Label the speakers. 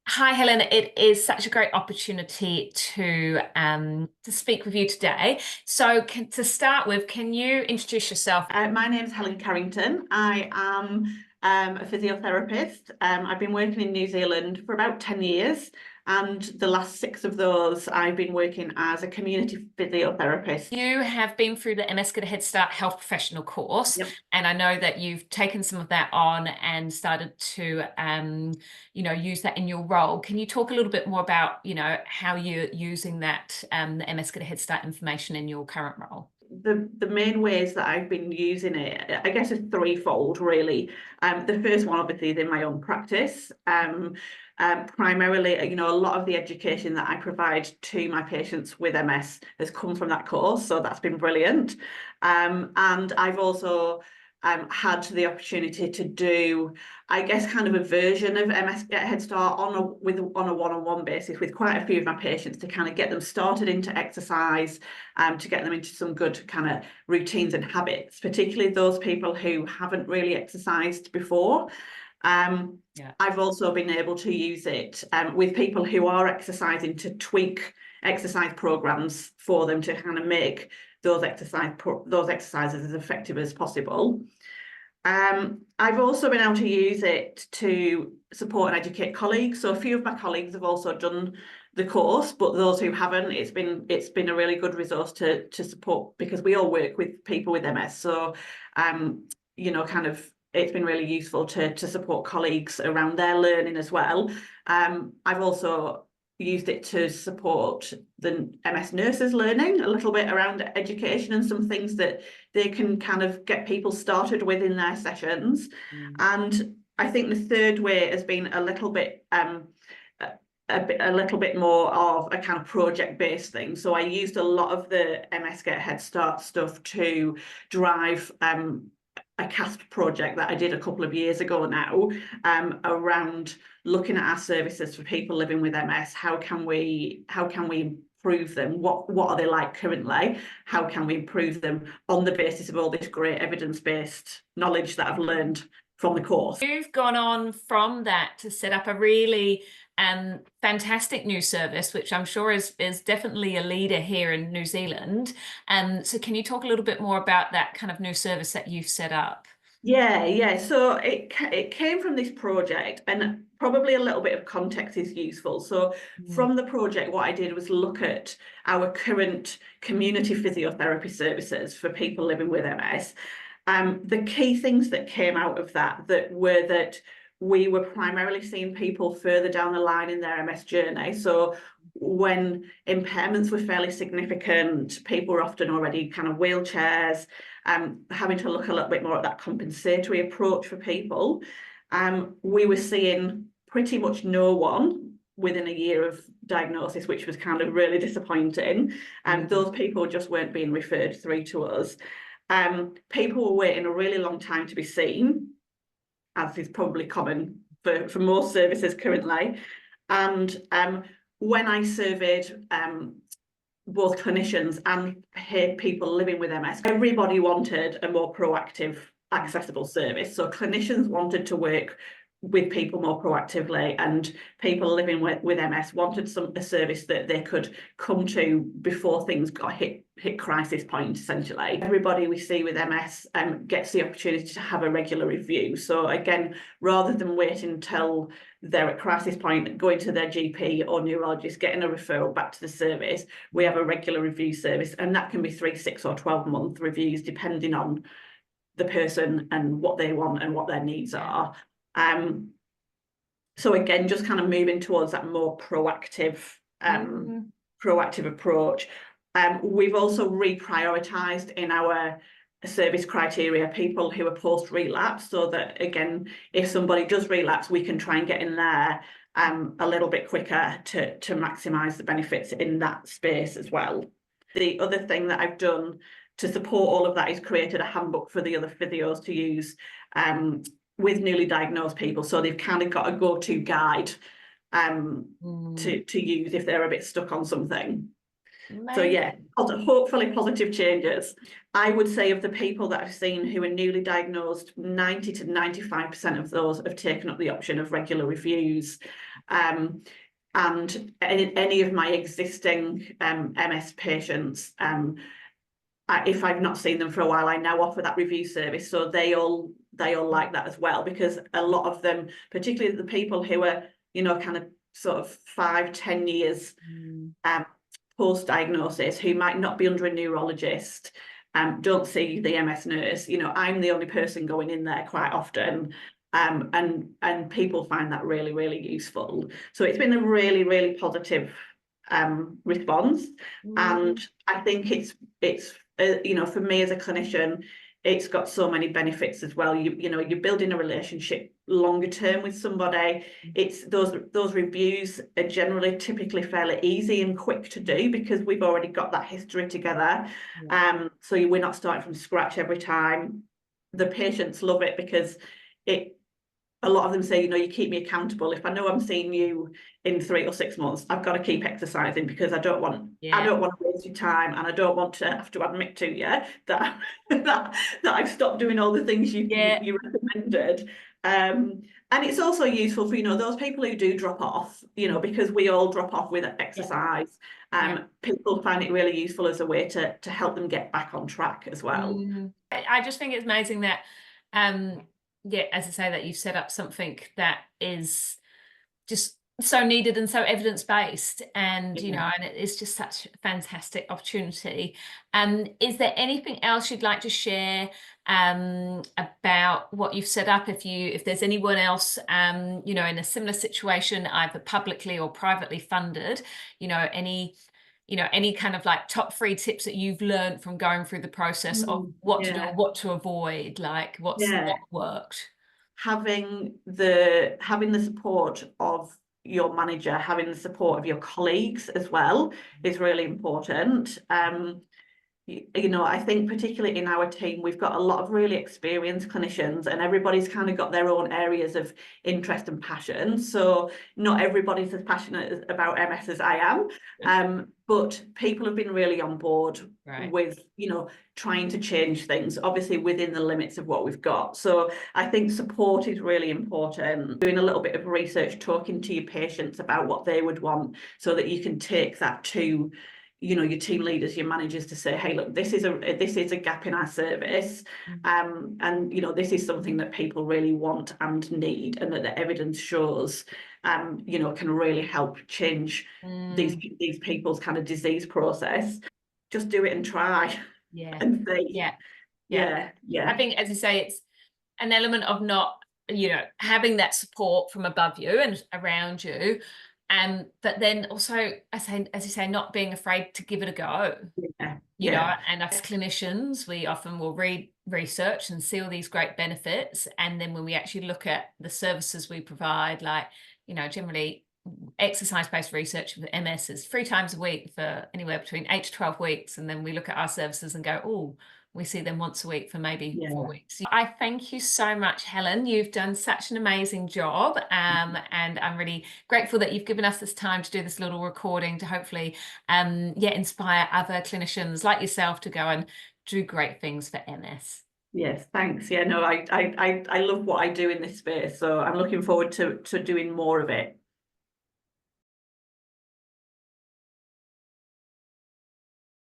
Speaker 1: Hi, Helen. It is such a great opportunity to speak with you today. To start with, can you introduce yourself?
Speaker 2: My name is Helen Carrington. I am a physiotherapist. I've been working in New Zealand for about 10 years, and the last 6 of those I've been working as a community physiotherapist.
Speaker 1: You have been through the MS Get a Head Start health professional course,
Speaker 2: Yep.
Speaker 1: and I know that you've taken some of that on and started to, use that in your role. Can you talk a little bit more about, how you're using that, the MS Get a Head Start information in your current role?
Speaker 2: The main ways that I've been using it, I guess, is threefold, really. The first one, obviously, is in my own practice. Primarily, a lot of the education that I provide to my patients with MS has come from that course, so that's been brilliant. And I've also had the opportunity to do, I guess, kind of a version of MS Get Head Start on a one-on-one basis with quite a few of my patients to kind of get them started into exercise, to get them into some good kind of routines and habits, particularly those people who haven't really exercised before. I've also been able to use it with people who are exercising to tweak exercise programs for them to kind of make those exercises as effective as possible. I've also been able to use it to support and educate colleagues. So a few of my colleagues have also done the course, but those who haven't, it's been a really good resource to support, because we all work with people with MS. So kind of it's been really useful to support colleagues around their learning as well. I've also used it to support the MS nurses learning a little bit around education and some things that they can kind of get people started with in their sessions. And I think the third way has been a little bit more of a kind of project-based thing. So I used a lot of the MS Get Head Start stuff to drive a CASP project that I did a couple of years ago now, around looking at our services for people living with MS. How can we improve them? What are they like currently? How can we improve them on the basis of all this great evidence-based knowledge that I've learned from the course?
Speaker 1: You've gone on from that to set up a really fantastic new service, which I'm sure is definitely a leader here in New Zealand. So can you talk a little bit more about that kind of new service that you've set up?
Speaker 2: Yeah. So it came from this project, and probably a little bit of context is useful. So from the project, what I did was look at our current community physiotherapy services for people living with MS. The key things that came out of that were that we were primarily seeing people further down the line in their MS journey. So when impairments were fairly significant, people were often already kind of wheelchairs, having to look a little bit more at that compensatory approach for people. We were seeing pretty much no one within a year of diagnosis, which was kind of really disappointing. And those people just weren't being referred through to us. People were waiting a really long time to be seen, as is probably common for most services currently. And when I surveyed both clinicians and people living with MS, everybody wanted a more proactive, accessible service. So clinicians wanted to work with people more proactively, and people living with MS wanted a service that they could come to before things got hit crisis point, essentially. Everybody we see with MS gets the opportunity to have a regular review. So again, rather than waiting until they're at crisis point, going to their GP or neurologist, getting a referral back to the service, we have a regular review service, and that can be 3, 6 or 12-month reviews, depending on the person and what they want and what their needs are. So again, just kind of moving towards that more proactive approach. We've also reprioritized in our service criteria people who are post-relapse, so that again, if somebody does relapse, we can try and get in there a little bit quicker to maximise the benefits in that space as well. The other thing that I've done to support all of that is created a handbook for the other physios to use with newly diagnosed people, so they've kind of got a go-to guide to use if they're a bit stuck on something. So
Speaker 1: Amazing.
Speaker 2: yeah, hopefully positive changes. I would say of the people that I've seen who are newly diagnosed, 90 to 95% of those have taken up the option of regular reviews. And any of my existing MS patients, if I've not seen them for a while, I now offer that review service. So they all like that as well, because a lot of them, particularly the people who are, you know, kind of sort of 5-10 years post-diagnosis, who might not be under a neurologist, don't see the MS nurse. You know, I'm the only person going in there quite often. And people find that really, really useful. So it's been a really, really positive response. And I think it's you know, for me as a clinician, it's got so many benefits as well. You know, you're building a relationship longer term with somebody. It's those reviews are generally typically fairly easy and quick to do because we've already got that history together. So we're not starting from scratch every time. The patients love it because a lot of them say, you know, you keep me accountable. If I know I'm seeing you in 3 or 6 months, I've got to keep exercising because I don't want to waste your time, and I don't want to have to admit to you that that I've stopped doing all the things you recommended. And it's also useful for, you know, those people who do drop off, you know, because we all drop off with exercise. People find it really useful as a way to help them get back on track as well.
Speaker 1: I just think it's amazing that yeah, as I say, that you've set up something that is just so needed and so evidence-based, and you know, and it's just such a fantastic opportunity. Is there anything else you'd like to share about what you've set up? If there's anyone else you know, in a similar situation, either publicly or privately funded, you know, any kind of like top 3 tips that you've learned from going through the process of what to do or what to avoid, like what worked?
Speaker 2: Having the support of your manager, having the support of your colleagues as well is really important. You know, I think particularly in our team, we've got a lot of really experienced clinicians, and everybody's kind of got their own areas of interest and passion. So not everybody's as passionate about MS as I am, but people have been really on board with, you know, trying to change things, obviously within the limits of what we've got. So I think support is really important. Doing a little bit of research, talking to your patients about what they would want, so that you can take that to, you know, your team leaders, your managers, to say, hey, look, this is a gap in our service, and you know, this is something that people really want and need, and that the evidence shows you know, can really help change these people's kind of disease process. Just do it and try and see.
Speaker 1: I think, as you say, it's an element of not, you know, having that support from above you and around you, but then also, as you say, not being afraid to give it a go. You know, and as clinicians, we often will read research and see all these great benefits, and then when we actually look at the services we provide, like, you know, generally exercise-based research with MS is 3 times a week for anywhere between 8 to 12 weeks, and then we look at our services and go, oh, we see them once a week for maybe 4 weeks. I thank you so much, Helen. You've done such an amazing job, and I'm really grateful that you've given us this time to do this little recording to hopefully inspire other clinicians like yourself to go and do great things for MS.
Speaker 2: Yes, thanks. Yeah, no, I love what I do in this space, so I'm looking forward to doing more of it.